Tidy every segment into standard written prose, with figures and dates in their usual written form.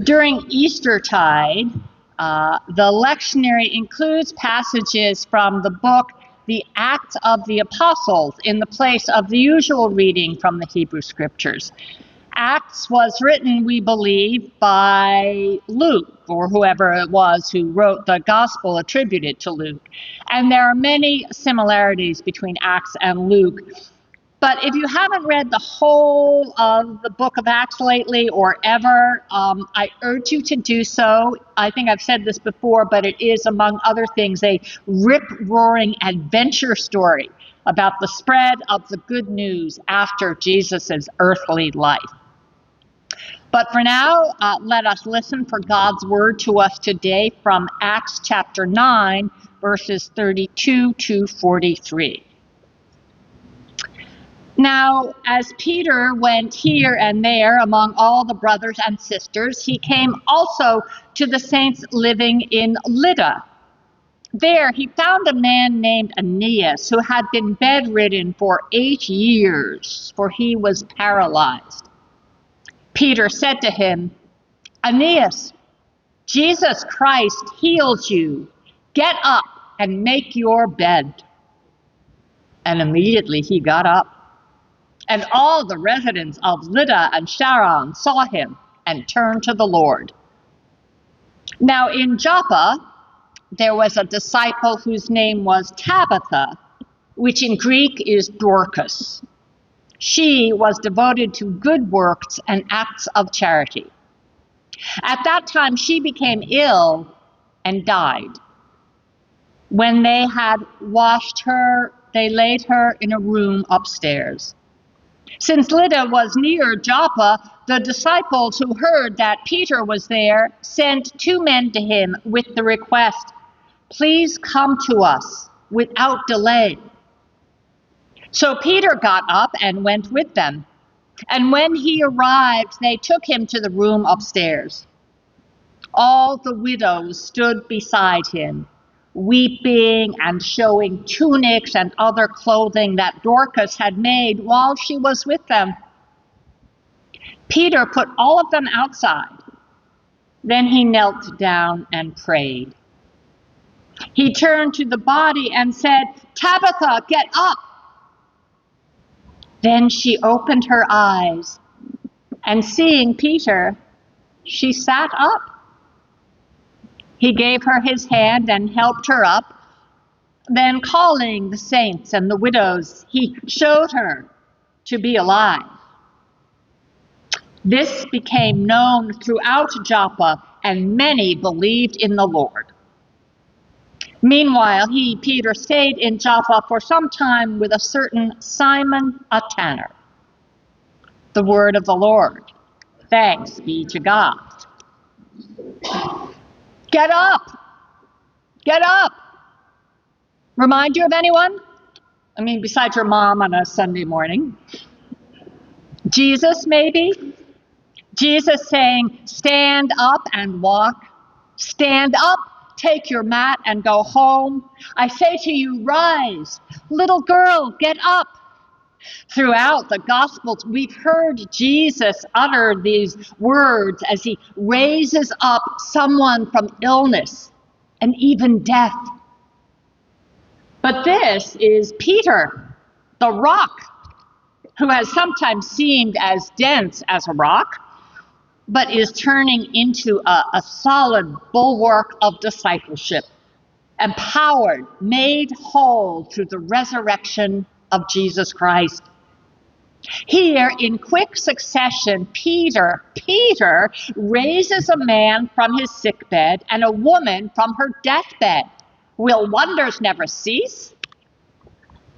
During Eastertide, the lectionary includes passages from the book The Acts of the Apostles in the place of the usual reading from the Hebrew Scriptures. Acts was written, we believe, by Luke, or whoever it was who wrote the gospel attributed to Luke. And there are many similarities between Acts and Luke. But if you haven't read the whole of the book of Acts lately or ever, I urge you to do so. I think I've said this before, but it is, among other things, a rip-roaring adventure story about the spread of the good news after Jesus' earthly life. But for now, let us listen for God's word to us today from Acts chapter 9, verses 32 to 43. Now, as Peter went here and there among all the brothers and sisters, he came also to the saints living in Lydda. There he found a man named Aeneas who had been bedridden for 8 years, for he was paralyzed. Peter said to him, "Aeneas, Jesus Christ heals you. Get up and make your bed." And immediately he got up. And all the residents of Lydda and Sharon saw him and turned to the Lord. Now in Joppa there was a disciple whose name was Tabitha, which in Greek is Dorcas. She was devoted to good works and acts of charity. At that time she became ill and died. When they had washed her, they laid her in a room upstairs. Since Lydda was near Joppa, the disciples who heard that Peter was there sent 2 men to him with the request, "Please come to us without delay." So Peter got up and went with them. And when he arrived, they took him to the room upstairs. All the widows stood beside him, weeping and showing tunics and other clothing that Dorcas had made while she was with them. Peter put all of them outside. Then he knelt down and prayed. He turned to the body and said, "Tabitha, get up." Then she opened her eyes, and seeing Peter, she sat up. He gave her his hand and helped her up. Then calling the saints and the widows, he showed her to be alive. This became known throughout Joppa, and many believed in the Lord. Meanwhile, he, Peter, stayed in Joppa for some time with a certain Simon, a tanner. The word of the Lord. Thanks be to God. Get up! Get up! Remind you of anyone? I mean, besides your mom on a Sunday morning. Jesus, maybe? Jesus saying, "Stand up and walk. Stand up, take your mat and go home. I say to you, rise. Little girl, get up." Throughout the Gospels, we've heard Jesus utter these words as he raises up someone from illness and even death. But this is Peter, the rock, who has sometimes seemed as dense as a rock, but is turning into a solid bulwark of discipleship, empowered, made whole through the resurrection of Jesus Christ. Here, in quick succession, Peter raises a man from his sickbed and a woman from her deathbed. Will wonders never cease?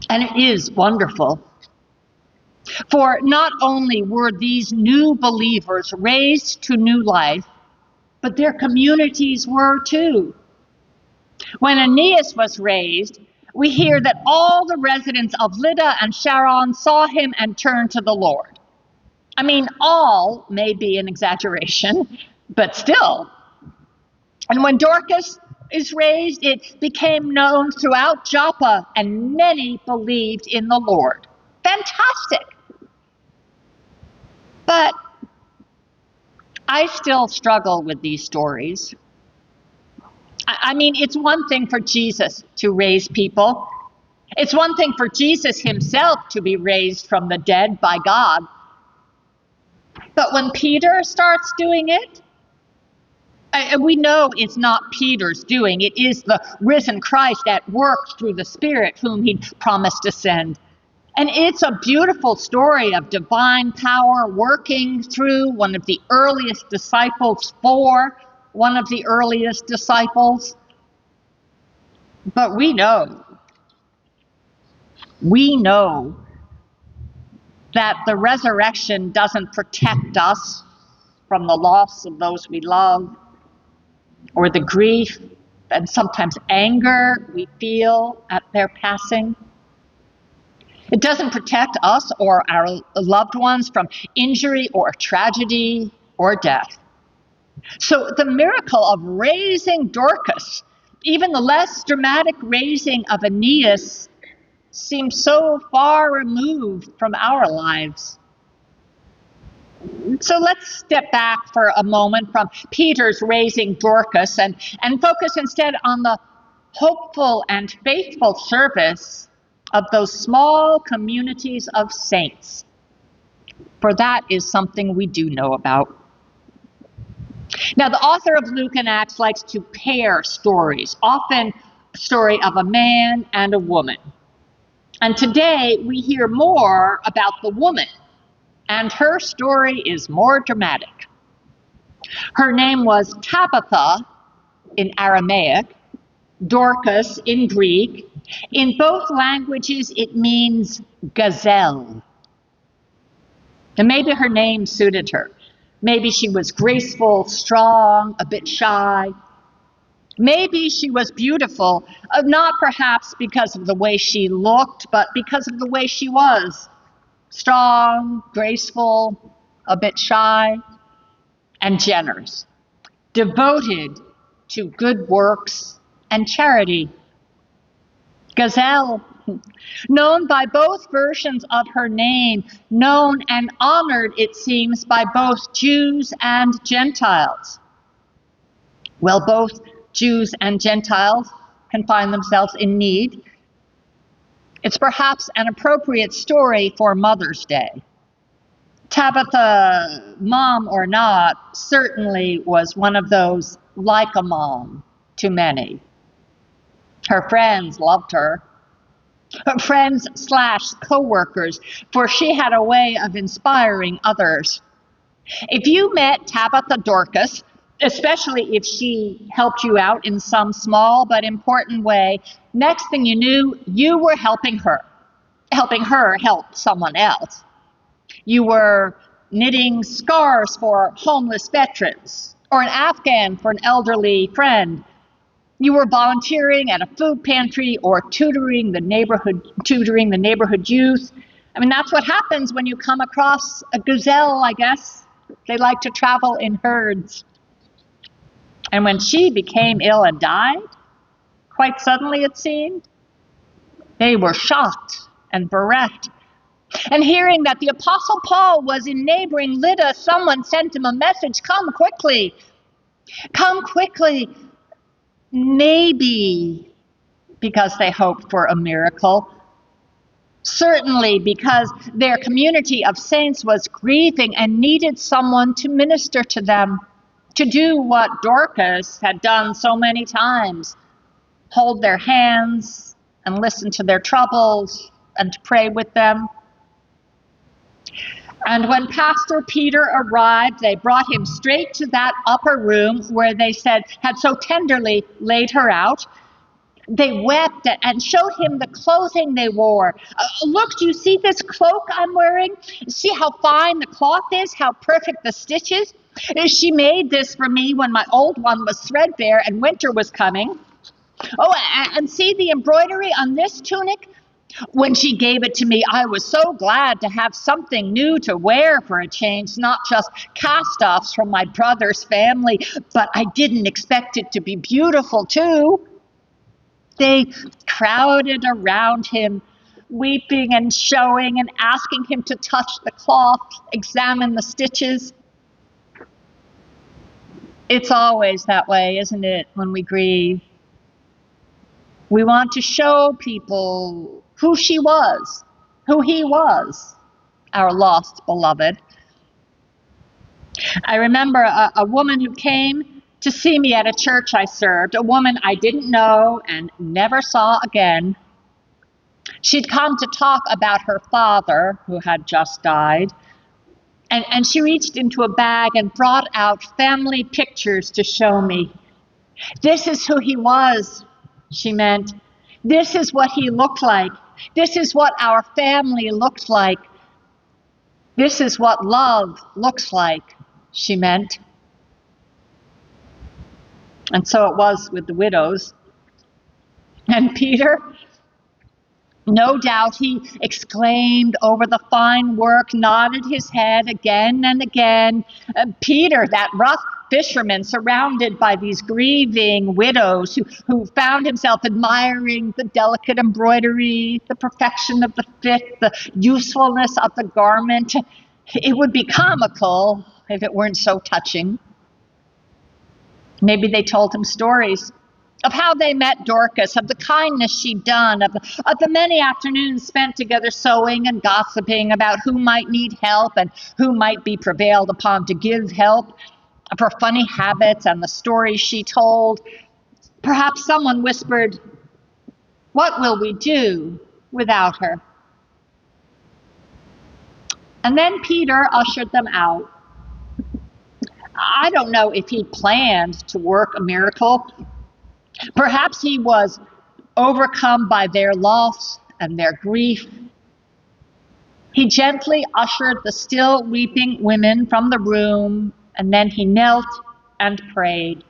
And it is wonderful. For not only were these new believers raised to new life, but their communities were too. When Aeneas was raised, we hear that all the residents of Lydda and Sharon saw him and turned to the Lord. I mean, all may be an exaggeration, but still. And when Dorcas is raised, it became known throughout Joppa, and many believed in the Lord. Fantastic! But I still struggle with these stories. I mean, it's one thing for Jesus to raise people. It's one thing for Jesus himself to be raised from the dead by God. But when Peter starts doing it, and we know it's not Peter's doing, it is the risen Christ at work through the Spirit whom he promised to send. And it's a beautiful story of divine power working through one of the earliest disciples for one of the earliest disciples. But we know that the resurrection doesn't protect us from the loss of those we love, or the grief and sometimes anger we feel at their passing. It doesn't protect us or our loved ones from injury or tragedy or death. So the miracle of raising Dorcas, even the less dramatic raising of Aeneas, seems so far removed from our lives. So let's step back for a moment from Peter's raising Dorcas and focus instead on the hopeful and faithful service of those small communities of saints. For that is something we do know about. Now, the author of Luke and Acts likes to pair stories, often a story of a man and a woman. And today we hear more about the woman, and her story is more dramatic. Her name was Tabitha in Aramaic, Dorcas in Greek. In both languages, it means gazelle. And maybe her name suited her. Maybe she was graceful, strong, a bit shy. Maybe she was beautiful, not perhaps because of the way she looked, but because of the way she was. Strong, graceful, a bit shy, and generous. Devoted to good works and charity. Gazelle, known by both versions of her name, known and honored, it seems, by both Jews and Gentiles. Well, both Jews and Gentiles can find themselves in need. It's perhaps an appropriate story for Mother's Day. Tabitha, mom or not, certainly was one of those like a mom to many. Her friends loved her. Her friends / co-workers, for she had a way of inspiring others. If you met Tabitha Dorcas, especially if she helped you out in some small but important way, next thing you knew, you were helping her help someone else. You were knitting scarves for homeless veterans, or an Afghan for an elderly friend. You were volunteering at a food pantry or tutoring the neighborhood youth. I mean, that's what happens when you come across a gazelle, I guess. They like to travel in herds. And when she became ill and died, quite suddenly it seemed, they were shocked and bereft. And hearing that the Apostle Paul was in neighboring Lydda, someone sent him a message, come quickly. Come quickly. Maybe because they hoped for a miracle. Certainly because their community of saints was grieving and needed someone to minister to them, to do what Dorcas had done so many times, hold their hands and listen to their troubles and to pray with them. And when Pastor Peter arrived, they brought him straight to that upper room where they said had so tenderly laid her out. They wept and showed him the clothing they wore. Look, do you see this cloak I'm wearing? See how fine the cloth is, how perfect the stitches? She made this for me when my old one was threadbare and winter was coming. Oh, and see the embroidery on this tunic? When she gave it to me, I was so glad to have something new to wear for a change, not just cast-offs from my brother's family, but I didn't expect it to be beautiful, too. They crowded around him, weeping and showing and asking him to touch the cloth, examine the stitches. It's always that way, isn't it, when we grieve? We want to show people who she was, who he was, our lost beloved. I remember a woman who came to see me at a church I served, a woman I didn't know and never saw again. She'd come to talk about her father, who had just died, and she reached into a bag and brought out family pictures to show me. This is who he was, she meant. This is what he looked like. This is what our family looked like. This is what love looks like, she meant. And so it was with the widows. And Peter, no doubt he exclaimed over the fine work, nodded his head again and again. Peter, that rough fisherman surrounded by these grieving widows who found himself admiring the delicate embroidery, the perfection of the fit, the usefulness of the garment. It would be comical if it weren't so touching. Maybe they told him stories of how they met Dorcas, of the kindness she'd done, of the many afternoons spent together sewing and gossiping about who might need help and who might be prevailed upon to give help, of her funny habits and the stories she told. Perhaps someone whispered, "What will we do without her?" And then Peter ushered them out. I don't know if he planned to work a miracle. Perhaps he was overcome by their loss and their grief. He gently ushered the still weeping women from the room, and then he knelt and prayed.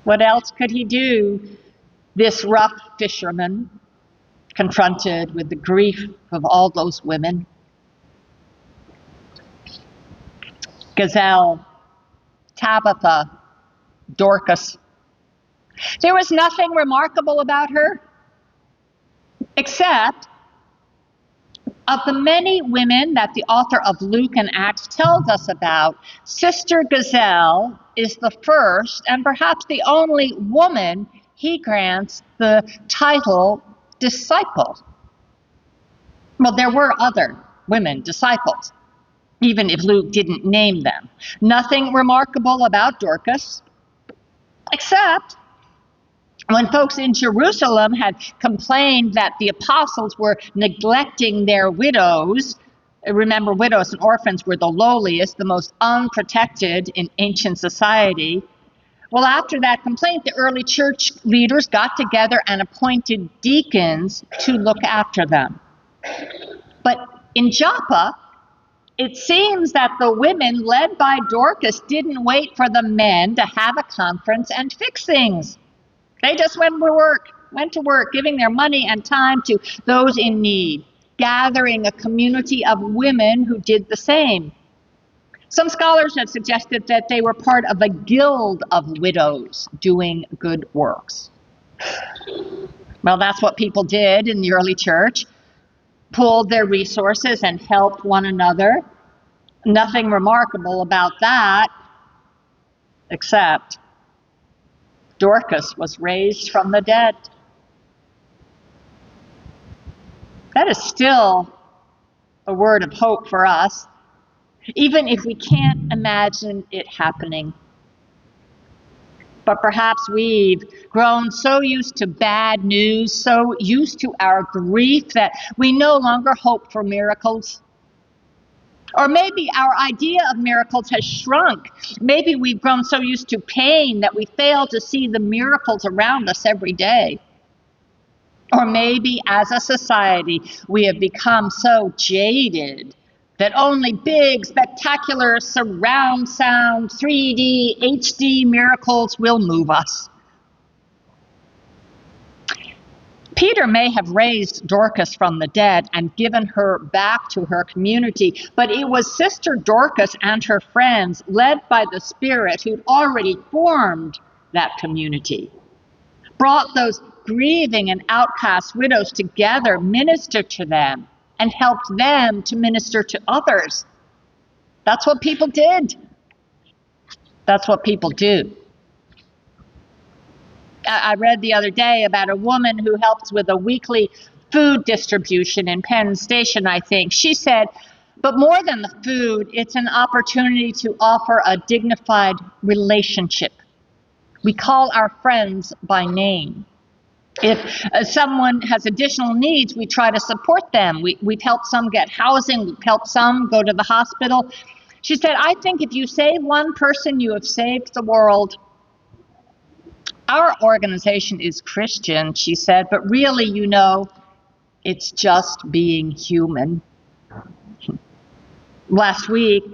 What else could he do, this rough fisherman, confronted with the grief of all those women? Gazelle, Tabitha, Dorcas. There was nothing remarkable about her, except of the many women that the author of Luke and Acts tells us about, Sister Gazelle is the first and perhaps the only woman he grants the title disciple. Well, there were other women disciples, even if Luke didn't name them. Nothing remarkable about Dorcas, except when folks in Jerusalem had complained that the apostles were neglecting their widows. Remember, widows and orphans were the lowliest, the most unprotected in ancient society. Well, after that complaint, the early church leaders got together and appointed deacons to look after them. But in Joppa, it seems that the women led by Dorcas didn't wait for the men to have a conference and fix things. They just went to work, giving their money and time to those in need, gathering a community of women who did the same. Some scholars have suggested that they were part of a guild of widows doing good works. Well, that's what people did in the early church, pooled their resources and helped one another. Nothing remarkable about that, except Dorcas was raised from the dead. That is still a word of hope for us, even if we can't imagine it happening. But perhaps we've grown so used to bad news, so used to our grief that we no longer hope for miracles. Or maybe our idea of miracles has shrunk. Maybe we've grown so used to pain that we fail to see the miracles around us every day. Or maybe as a society, we have become so jaded that only big, spectacular, surround sound, 3D, HD miracles will move us. Peter may have raised Dorcas from the dead and given her back to her community, but it was Sister Dorcas and her friends, led by the Spirit, who'd already formed that community, brought those grieving and outcast widows together, ministered to them, and helped them to minister to others. That's what people did. That's what people do. I read the other day about a woman who helps with a weekly food distribution in Penn Station, I think. She said, but more than the food, it's an opportunity to offer a dignified relationship. We call our friends by name. If someone has additional needs, we try to support them. We've helped some get housing. We've helped some go to the hospital. She said, I think if you save one person, you have saved the world. Our organization is Christian, she said, but really, it's just being human. Last week,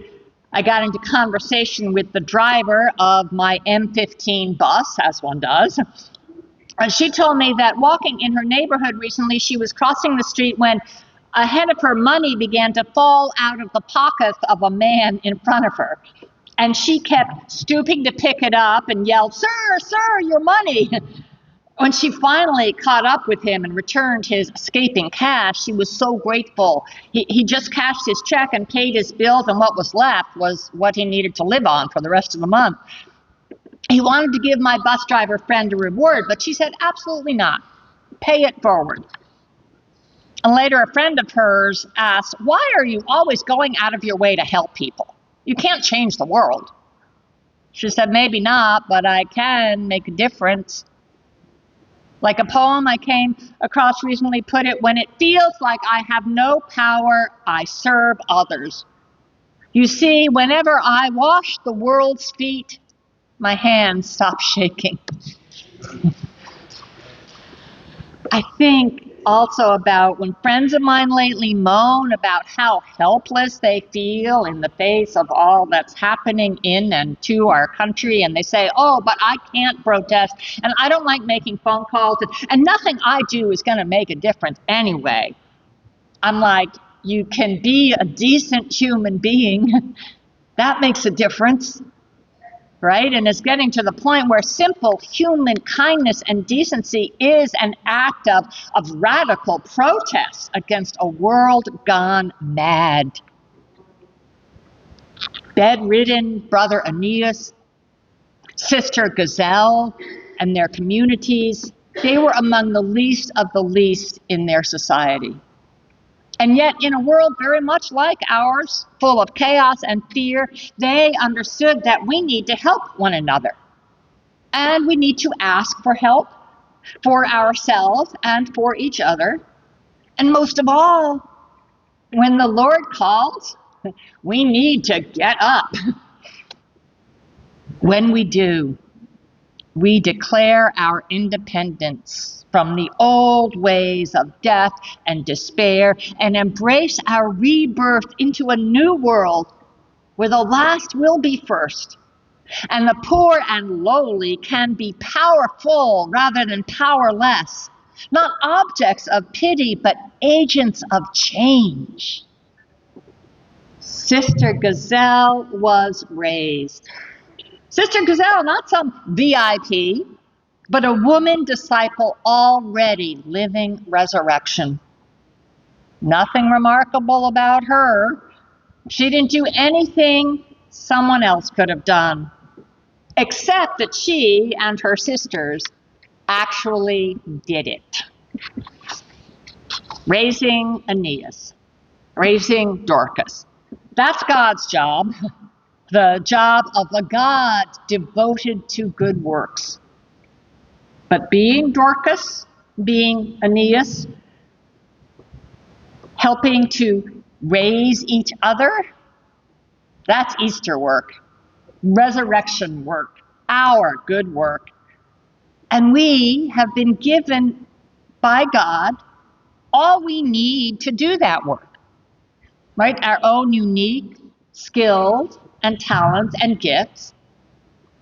I got into conversation with the driver of my M15 bus, as one does. And she told me that walking in her neighborhood recently, she was crossing the street when a head of her money began to fall out of the pocket of a man in front of her. And she kept stooping to pick it up and yelled, sir, your money. When she finally caught up with him and returned his escaping cash, she was so grateful. He just cashed his check and paid his bills, and what was left was what he needed to live on for the rest of the month. He wanted to give my bus driver friend a reward, but she said, absolutely not. Pay it forward. And later, a friend of hers asked, why are you always going out of your way to help people? You can't change the world. She said, maybe not, but I can make a difference. Like a poem I came across recently put it, when it feels like I have no power, I serve others. You see, whenever I wash the world's feet, my hands stop shaking. I think also about when friends of mine lately moan about how helpless they feel in the face of all that's happening in and to our country, and they say, oh, but I can't protest, and I don't like making phone calls, and nothing I do is going to make a difference anyway. I'm like, you can be a decent human being. That makes a difference. Right? And it's getting to the point where simple human kindness and decency is an act of radical protest against a world gone mad. Bedridden Brother Aeneas, Sister Gazelle, and their communities, they were among the least of the least in their society. And yet, in a world very much like ours, full of chaos and fear, they understood that we need to help one another. And we need to ask for help for ourselves and for each other. And most of all, when the Lord calls, we need to get up. When we do, we declare our independence from the old ways of death and despair and embrace our rebirth into a new world where the last will be first and the poor and lowly can be powerful rather than powerless, not objects of pity but agents of change. Sister Gazelle was raised. Sister Gazelle, not some VIP, but a woman disciple already living resurrection. Nothing remarkable about her. She didn't do anything someone else could have done, except that she and her sisters actually did it. Raising Aeneas, raising Dorcas. That's God's job, the job of a God devoted to good works. But being Dorcas, being Aeneas, helping to raise each other, that's Easter work, resurrection work, our good work. And we have been given by God all we need to do that work, right? Our own unique skills and talents and gifts,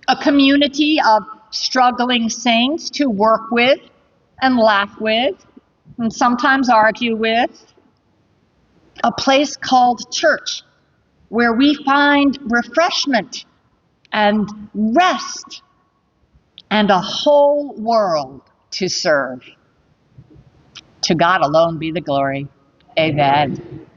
a community of struggling saints to work with and laugh with and sometimes argue with, a place called church where we find refreshment and rest and a whole world to serve. To God alone be the glory. Amen.